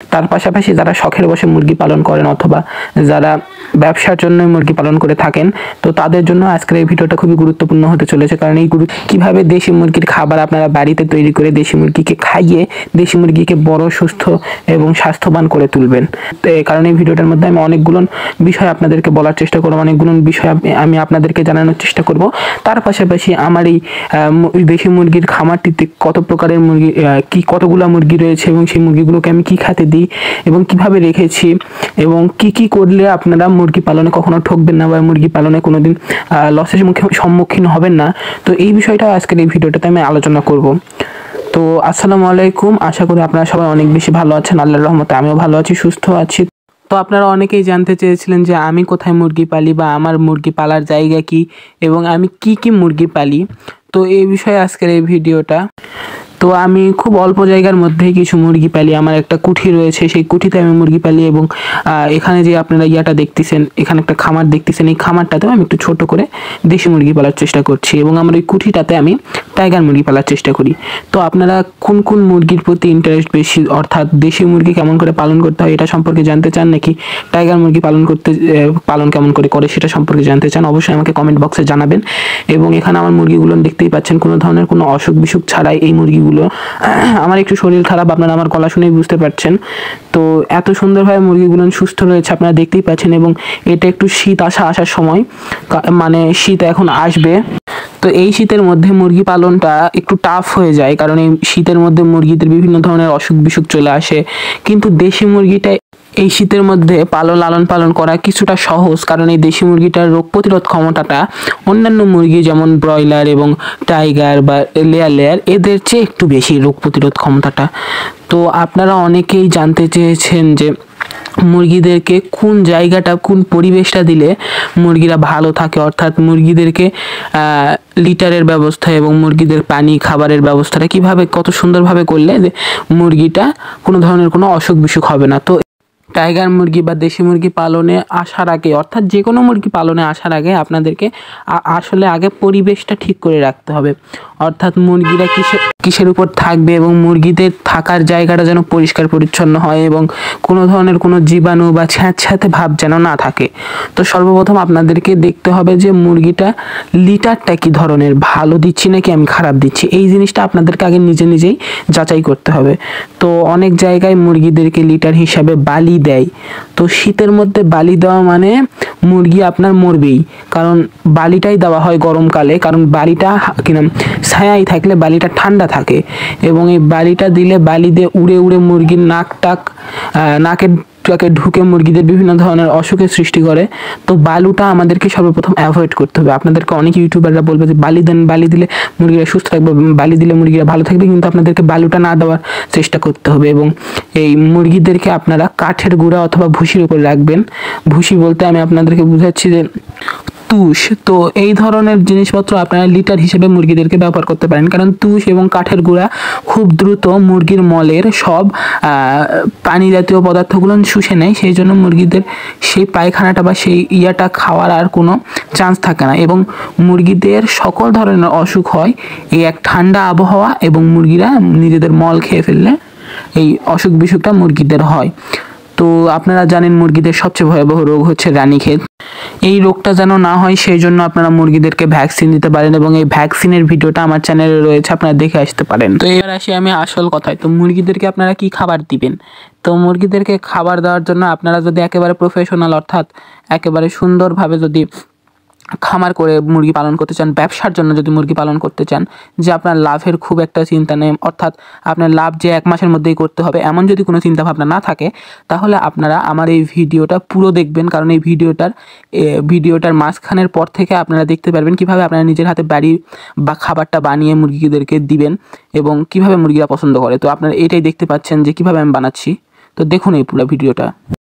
তার পাশাপাশি যারা শখের বশে মুরগি পালন করেন অথবা যারা ব্যবসার জন্য মুরগি পালন করে থাকেন, তো তাদের জন্য আজকের এই ভিডিওটা খুবই গুরুত্বপূর্ণ হতে চলেছে। কারণ এই কিভাবে দেশি মুরগির খাবার আপনারা বাড়িতে তৈরি করে দেশি মুরগিকে খাইয়ে দেশি মুরগিকে বড়, সুস্থ এবং স্বাস্থ্যবান করে তুলবেন। কারণ এই ভিডিওটার মধ্যে আমি অনেকগুলো বিষয় আপনাদেরকে বলার চেষ্টা করব, অনেকগুলো বিষয় আমি আপনাদেরকে জানানোর চেষ্টা করব। তার পাশাপাশি আমার এই দেশি মুরগির খামারটিতে কত প্রকারের মুরগি, কতগুলো মুরগি রয়েছে এবং সেই মুরগিগুলোকে আমি কি খাতে দিই এবং কিভাবে রেখেছি এবং কি করলে আপনারা মুরগি পালনে কখনো ঠকবেন না বা মুরগি পালনে কোনোদিন লসের সম্মুখীন হবেন না। তো এই বিষয়টা আজকের এই ভিডিওটাতে আমি আলোচনা করব। তো আসসালামু আলাইকুম, আশা করি আপনারা সবাই অনেক বেশি ভালো আছেন। আল্লাহর রহমতে আমিও ভালো আছি, সুস্থ আছি। তো আপনারা অনেকেই জানতে চেয়েছিলেন যে আমি কোথায় মুরগি পালি বা আমার মুরগি পালার জায়গা কি এবং আমি কি মুরগি পালি। তো এই বিষয়ে আজকের এই ভিডিওটা। তো আমি খুব অল্প জায়গার মধ্যেই কিছু মুরগি পালি। আমার একটা কুঠি রয়েছে, সেই কুঠিতে আমি মুরগি পালি এবং এখানে যে আপনারা দেখতেছেন, এখানে একটা খামার দেখতেছেন, এই খামারটাতেও আমি একটু ছোট করে দেশি মুরগি পালার চেষ্টা করছি এবং আমার ওই কুঠিটাতে আমি টাইগার মুরগি পালার চেষ্টা করি। তো আপনারা কোন মুরগির প্রতি ইন্টারেস্ট বেশি, অর্থাৎ দেশি মুরগি কেমন করে পালন করতে হয় এটা সম্পর্কে জানতে চান, নাকি টাইগার মুরগি পালন কেমন করে সেটা সম্পর্কে জানতে চান, অবশ্যই আমাকে কমেন্ট বক্সে জানাবেন। এবং এখানে আমার মুরগিগুলো দেখতেই পাচ্ছেন, কোনো ধরনের কোনো অসুখ বিসুখ ছাড়াই এই মুরগিগুলো। আমার একটু শরীর খারাপ, আপনারা আমার গলা শুনেই বুঝতে পারছেন। তো এত সুন্দরভাবে মুরগিগুলো সুস্থ রয়েছে আপনারা দেখতেই পাচ্ছেন। এবং এটা একটু শীত আসার সময়, মানে শীত এখন আসবে, তো এই শীতের মধ্যে মুরগি পালনটা একটু টাফ হয়ে যায়, কারণ এই শীতের মধ্যে মুরগিদের বিভিন্ন ধরনের অসুখ বিসুখ চলে আসে। কিন্তু দেশি মুরগিটা এই শীতের মধ্যে লালন পালন করা কিছুটা সহজ, কারণ এই দেশি মুরগিটার রোগ প্রতিরোধ ক্ষমতাটা অন্যান্য মুরগি যেমন ব্রয়লার এবং টাইগার বা লেয়ার এদের চেয়ে একটু বেশি রোগ প্রতিরোধ ক্ষমতাটা। তো আপনারা অনেকেই জানতে চেয়েছেন যে মুরগিদেরকে কোন জায়গাটা, কোন পরিবেশটা দিলে মুরগিরা ভালো থাকে, অর্থাৎ মুরগিদেরকে লিটারের ব্যবস্থা এবং মুরগিদের পানি খাবারের ব্যবস্থাটা কিভাবে কত সুন্দরভাবে করলে যে মুরগিটা কোনো ধরনের কোনো অসুখ বিসুখ হবে না। তো টাইগার মুরগি বা দেশি মুরগি পালনে আসার আগে, অর্থাৎ যে কোনো মুরগি পালনে আসার আগে আপনাদেরকে আসলে আগে পরিবেশটা ঠিক করে রাখতে হবে। অর্থাৎ মুরগিরা কিসের উপর থাকবে এবং মুরগিদের থাকার জায়গাটা যেন পরিষ্কার পরিচ্ছন্ন হয় এবং কোনো ধরনের কোনো জীবাণু বা ছ্যাঁতছ্যাঁতে ভাব যেন না থাকে। তো সর্বপ্রথম আপনাদেরকে দেখতে হবে যে মুরগিটা লিটারটা কি ধরনের, ভালো দিচ্ছি নাকি আমি খারাপ দিচ্ছি, এই জিনিসটা আপনাদেরকে আগে নিজেই যাচাই করতে হবে। তো অনেক জায়গায় মুরগিদেরকে লিটার হিসাবে বালি দেয়। তো শীতের মধ্যে বালি দেওয়া মানে মুরগি আপনার মরবেই, কারণ বালিটাই দেওয়া হয় গরমকালে, কারণ বালিটা ছায়ায় থাকলে বালিটা ঠান্ডা থাকে এবং এই বালিটা দিলে বালি দিয়ে উড়ে মুরগির নাকের ঢুকে মুরগিদের বিভিন্ন ধরনের অসুখের সৃষ্টি করে। তো বালুটা আমাদেরকে সর্বপ্রথম অ্যাভয়েড করতে হবে। আপনাদেরকে অনেক ইউটিউবাররা বলবে যে বালি দেন, বালি দিলে মুরগিরা সুস্থ থাকবে, বালি দিলে মুরগিরা ভালো থাকবে, কিন্তু আপনাদেরকে বালুটা না দেওয়ার চেষ্টা করতে হবে। এবং এই মুরগিদেরকে আপনারা কাঠের গুঁড়া অথবা ভুসির উপর রাখবেন। ভুসি বলতে আমি আপনাদেরকে বুঝাচ্ছি যে তুষ। তো এই ধরনের জিনিসপত্র আপনারা লিটার হিসেবে মুরগিদেরকে ব্যবহার করতে পারেন, কারণ তুষ এবং কাঠের গুঁড়া খুব দ্রুত মুরগির মলের সব পানি জাতীয় পদার্থগুলো শুষে নেয়, সেই জন্য মুরগিদের সেই পায়খানাটা বা সেই ইয়াটা খাওয়ার আর কোনো চান্স থাকে না এবং মুরগিদের সকল ধরনের অসুখ হয় এই এক ঠান্ডা আবহাওয়া এবং মুরগিরা নিজেদের মল খেয়ে ফেললে এই অসুখ বিসুখটা মুরগিদের হয়। তো আপনারা জানেন মুরগিদের সবচেয়ে ভয়াবহ রোগ হচ্ছে রানীক্ষেত। এই রোগটা যেন না হয় সেই জন্য আপনারা মুরগিদেরকে ভ্যাকসিন দিতে পারেন এবং এই ভ্যাকসিনের ভিডিওটা আমার চ্যানেলে রয়েছে, আপনারা দেখে আসতে পারেন। তো এবার আসি আমি আসল কথায়। তো মুরগিদেরকে আপনারা কি খাবার দিবেন? তো মুরগিদেরকে খাবার দেওয়ার জন্য আপনারা যদি একেবারে প্রফেশনাল, অর্থাৎ একেবারে সুন্দরভাবে যদি খামার করে মুরগি পালন করতে চান, ব্যবসার জন্য যদি মুরগি পালন করতে চান, যে আপনার লাভের খুব একটা চিন্তা নেই, অর্থাৎ আপনার লাভ যে 1 মাসের মধ্যেই করতে হবে এমন যদি কোনো চিন্তা ভাবনা না থাকে, তাহলে আপনারা আমার এই ভিডিওটা পুরো দেখবেন। কারণ এই ভিডিওটার মাঝখানের পর থেকে আপনারা দেখতে পারবেন কিভাবে আপনারা নিজের হাতে বাড়ি বা খাবারটা বানিয়ে মুরগিদেরকে দিবেন এবং কিভাবে মুরগিরা পছন্দ করে। তো আপনারা এটাই দেখতে পাচ্ছেন যে কিভাবে আমি বানাচ্ছি। তো দেখুন এই পুরো ভিডিওটা।